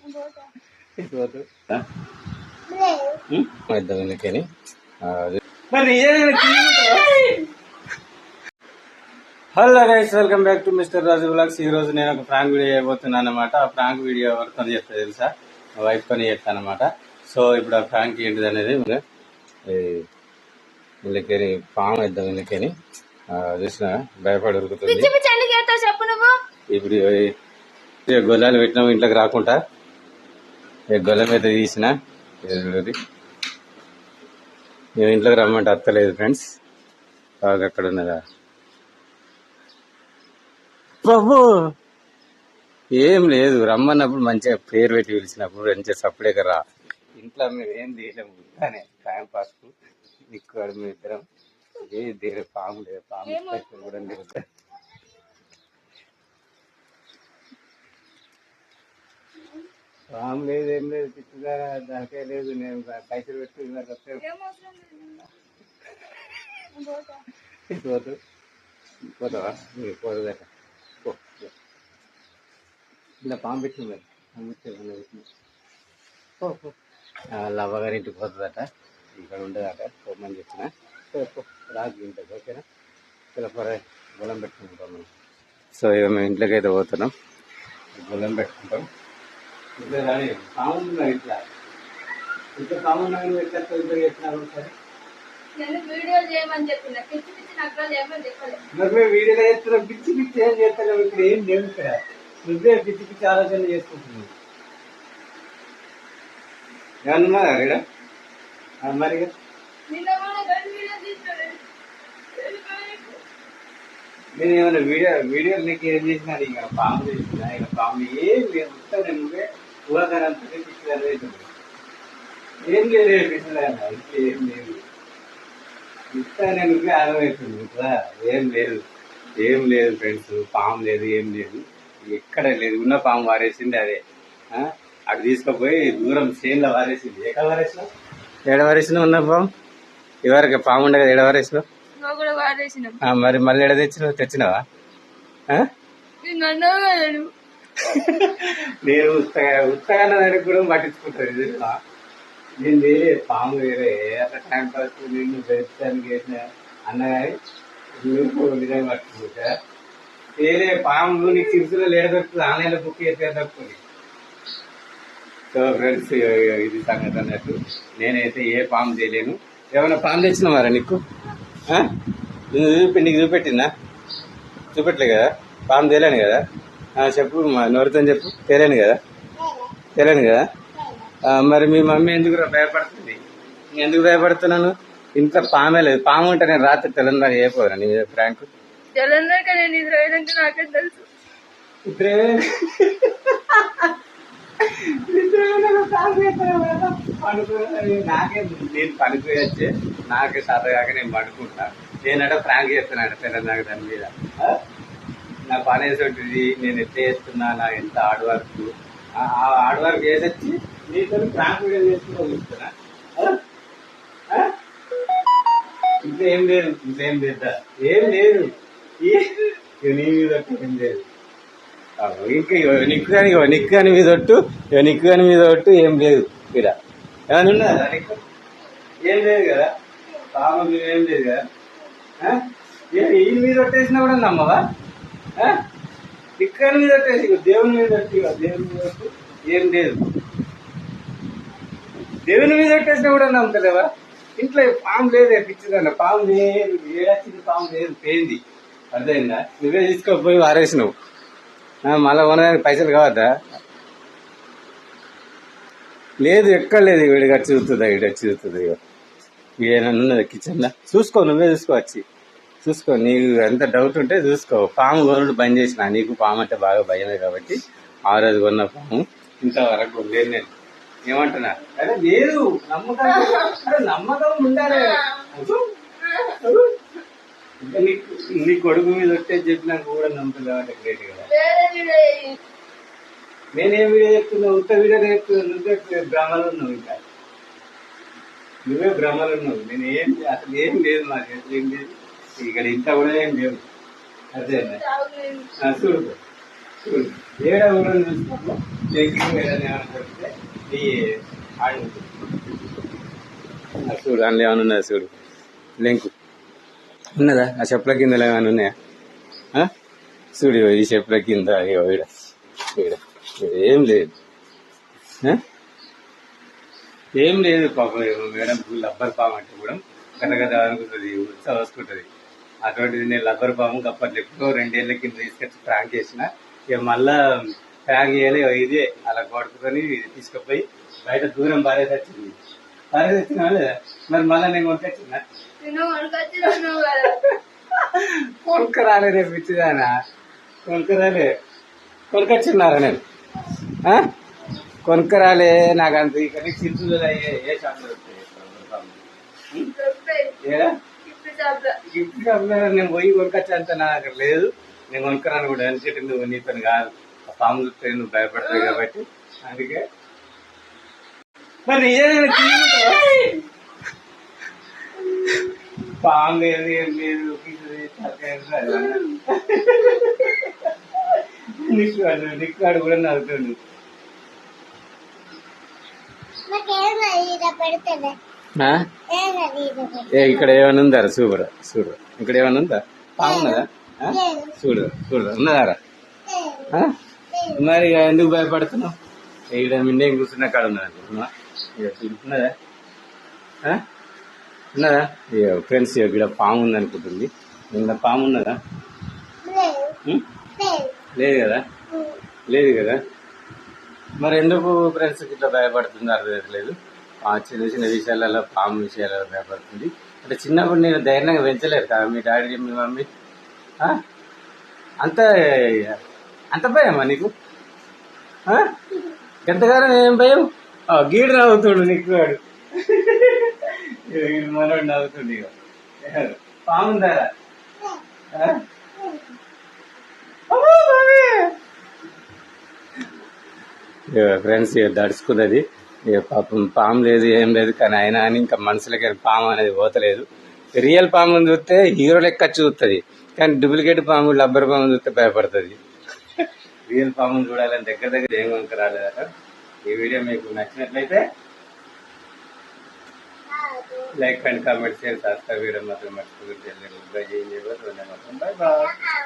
Hello guys, welcome back to mister Raju blogs. ఈ రోజు నేను ఒక ప్రాంక్ వీడియో చేయబోతున్నాను అనమాట. ఆ ప్రాంక్ వీడియో ఎవరితో చెప్తా తెలుసా? వైఫ్ కొని చెప్తాను అనమాట. సో ఇప్పుడు ఆ ప్రాంక్ ఏంటిది అనేది వీళ్ళకి పాము వేద్దాం. వీళ్ళకి చూసిన భయపడి ఉరుకుతుంది. ఇప్పుడు గొల్లాలు పెట్టినాము ఇంట్లోకి రాకుండా. గొల్లం అయితే తీసిన మేము ఇంట్లోకి రమ్మంటే అత్తలేదు ఫ్రెండ్స్. బాగా అక్కడ ఉన్నదా బాబు? ఏం లేదు, రమ్మన్నప్పుడు మంచిగా పేరు పెట్టి పిలిచినప్పుడు మంచిగా సప్పుడే రా. ఇంట్లో మేము ఏం తీయలేము కానీ టైం పాస్ ఇక్కడ మేము ఇద్దరం ఏ పాము లేదు. పాము కూడా లేదు. పాము లేదు, ఏం లేదు. పిచ్చిగా దానికే లేదు. నేను పైసలు పెట్టి పోతావా? పోతుందట. ఇలా పాము పెట్టిన వాళ్ళ అవ్వగారింటికి పోతుందట. ఇక్కడ ఉండదట. పోమని చెప్పిన రాజు ఇంటికి. ఓకేనా? ఇలా గొలం పెట్టుకుంటాం మనం. సో ఇక మేము ఇంట్లోకి అయితే పోతున్నాం. గొలం పెట్టుకుంటాం. ఇట్లా రాని పాము ఉన్నాయి. ఇట్లా ఇంట్లో పాము ఉన్నాయి. ఎట్లా చెప్పినారు ఒకసారి మరి మేము వీడియోలో చేస్తున్నాం. పిచ్చి పిచ్చి ఏం చేస్తున్నాం. ఇక్కడ ఏం లేవు. ఇక్కడ నువ్వే పిచ్చి పిచ్చి ఆలోచన చేసుకుంటున్నావు. ఏమన్నా ఇక్కడ మరి నేను ఏమైనా వీడియో నీకు ఏం చేసినా ఇక పాము చేసిన. ఇక పాము ఏం లేదు. వస్తాను నువ్వే ఊరగానంతా పిచ్చిదాన్ని అవుతుంది. ఏం లేదు పిచ్చిదాన్ని. ఇట్లా ఏం లేదు. ఇస్తానే నువ్వే ఆగమవుతుంది కదా. ఏం లేదు, ఏం లేదు ఫ్రెండ్స్. పాము లేదు, ఏం లేదు. ఎక్కడ లేదు. ఉన్న పాము వారేసింది అదే. అటు తీసుకుపోయి దూరం చేనులో వారేసింది. ఎక్కడ వారేసినావు? ఏడ వారేసినావు? ఉన్న పాము ఇవరకు పాము ఉండే కదా. ఏడ వారేసినావు? మరి మళ్ళీ ఎడ తెచ్చినావా? నేను ఉత్తగా దానికి కూడా పట్టించుకుంటాను. నేను వేరే పాము వేరే. అట్లా టైం పాస్ నిన్ను పెంచడానికి వేసిన అన్నగాని నిజంగా పట్టుకుంటా. వేరే పాము నీకు చిరుసులో లేడ దొరుకుతుంది. ఆన్లైన్లో బుక్ చేస్తే దొరుకుతుంది. సో ఫ్రెండ్స్, ఇది సంగతి అన్నట్టు. నేనైతే ఏ పాము చేయలేను. ఏమైనా పాము తెచ్చినావారా నీకు? నీకు చూపెట్టిందా? చూపెట్టలే కదా. పాము తేలేను కదా. చెప్పు, నోరుతో చెప్పు. తేలేను కదా. తేలేను కదా. మరి మీ మమ్మీ ఎందుకు భయపడుతుంది? ఎందుకు భయపడుతున్నాను? ఇంట్లో పామే లేదు. పాము ఉంటే నేను రాత్రి తెలంగాణ చేయకపోరా నీ ప్రాంక్? నాకే నేను పనిపోయి వచ్చే నాకే సరదాగా నేను పడుకుంటా. నేనట ప్రాంక్ చేస్తున్నాడు తెలంగాణ దాని మీద. నా పని వేసేది నేను ఎట్లా చేస్తున్నా, నా ఎంత హార్డ్ వర్క్. ఆ హార్డ్ వర్క్ చేసొచ్చి నీతో ప్రాంక్ వీడియో చేసుకుంటూ చూస్తున్నా. ఇంట్లో ఏం లేదు. ఇంకేం లేదా? ఏం లేదు. నీ మీద ఏం లేదు. ఇంకా నిక్కు అని మీద ఒట్టు. నిక్కు అని మీద ఒట్టు. ఏం లేదు. ఇక్కడ ఏమైనా ఉన్నదా నీకు? ఏం లేదు కదా. పాము ఏం లేదు కదా. ఈ మీద ఒట్టేసినా కూడా నమ్మవా? నిక్కు మీద ఒట్టేసి దేవుని మీద ఒట్టి. దేవుని మీద ఒట్టు. ఏం లేదు. దేవుని మీద ఒట్టేసినా కూడా నమ్ముతలేవా? ఇంట్లో పాము లేదే. పిచ్చిదన్న పాము లేదు. ఏడాచింది పాము లేదు. పోయింది. అర్థమైందా? నువ్వే తీసుకోపోయి వారేసినావు. మళ్ళా కొనడానికి పైసలు కావద్దా? లేదు, ఎక్కడ లేదు. వీడికి వచ్చి చూస్తుందా? వీడు వచ్చి చూస్తుంది. ఏమైనా ఉన్నది కిచెన్లో? చూసుకో, నువ్వే చూసుకోవచ్చి చూసుకో. నీకు ఎంత డౌట్ ఉంటే చూసుకో. పాము కొనుడు బంద్ చేసిన. నీకు పాము అంటే బాగా భయమే కాబట్టి ఆ రోజు కొన్న పాము ఇంతవరకు లేదు. నేను ఏమంటున్నా? అదే లేదు. నమ్మకం ఉండాలి. ఇంకా నీ కొడుకు మీద వచ్చే చెప్పినాక కూడా నమ్ముతుంది. గ్రేట్ కదా. నేనేం వీడియో చెప్తున్నా? ఉత్త వీడియో చెప్తున్నా. నువ్వే భ్రమలు ఉన్నావు. ఇంకా నువ్వే భ్రమలు ఉన్నావు. నేను అసలు ఏం లేదు. నా చేతులు ఏం లేదు. ఇక్కడ ఇంత కూడా ఏం లేవు. అదే చూడు. ఏడ కూడా చూసుకోము లేకపోతే ఏదైనా ఏమైనా దొరికితే ఈ ఆడు చూడు అందులో ఏమైనా ఉన్నదా చూడు లింకు ఉన్నదా ఆ చెప్పుల కిందలో ఏమైనా ఉన్నాయా చూడు ఈ చెప్పుల కింద ఈడ ఈడ ఏం లేదు ఏం లేదు పాపం మేడం లబ్బర్ పాము అంటే కూడా గద గద అనుకుంటుంది ఉత్సవ వస్తుంటుంది అటువంటిది నేను లబ్బర్ పాము అప్పట్లో ఎప్పుడో 2 ఏళ్ల కింద తీసుకొచ్చి ప్రాంక్ చేసిన ఇక మళ్ళా ప్రాంక్ చేయాలి ఇదే అలా కొడుకుని తీసుకుపోయి బయట దూరం పారేసొచ్చింది పారేసొచ్చినా లేదా మరి మళ్ళీ నేను కొనుకొచ్చిన కొనుక్కరాలే రేపు ఇచ్చిదానా కొనుక్కరాలే కొనుకొచ్చిన్నారా నేను కొనుక్కరాలే నాకు అంత ఇక్కడ చిరుచులు ఏ షాప్లో గిఫ్ట్ షాప్లో నేను పోయి కొనుకొచ్చా అంత నా అక్కడ లేదు నేను కొనుక్కరాను కూడా ఎందుకంటే నువ్వు నీతో కాదు ఆ పాము చూస్తే నువ్వు భయపడతావు కాబట్టి అందుకే మరి నిజంగా పాము లేదు ఏం లేదు నిక్కాడు కూడా నవ్వుతుంది ఇక్కడ ఏమైనా ఉందా సూపర్ చూడు ఇక్కడ ఏమైనా ఉందా బాగున్నదా చూడు చూడు ఉన్నదారా మరి ఎందుకు భయపడుతున్నావు ఇక్కడ మిన్నేం కూర్చున్న కాడ ఉన్నదా ఉన్నదా ఉన్నదా ఫ్రెండ్స్ ఇక్కడ పాము ఉంది అనుకుంటుంది ఇంకా పాము ఉన్నదా లేదు కదా లేదు కదా మరి ఎందుకు ఫ్రెండ్స్ ఇట్లా భయపడుతుంది అర్థం లేదు చిన్న చిన్న విషయాలలో పాము విషయాలలో భయపడుతుంది అంటే చిన్నప్పుడు నేను ధైర్యంగా పెంచలేదు కదా మీ డాడీ మీ మమ్మీ అంత అంత భయమా నీకు ఎంతగానో ఏం భయం గీడు నవ్వుతుడు నీకు వాడు మనోడు నవ్వుతుండు ఇక పాముందారా ఫ్రెండ్స్ దడుచుకున్నది ఇక పాపం పాము లేదు ఏం లేదు కానీ అయినా అని ఇంకా మనసులకి పాము అనేది పోతలేదు రియల్ పాముని చూస్తే హీరో లెక్క చూస్తుంది కానీ డూప్లికేట్ పాము లబ్బర్ పాము చూస్తే భయపడుతుంది రియల్ పాముని చూడాలని దగ్గర దగ్గర ఏం కనుక రాలేదట ఈ వీడియో మీకు నచ్చినట్లయితే like and comment share subscribe చేయడం మాత్రం మర్చిపోయి బై బాయ్.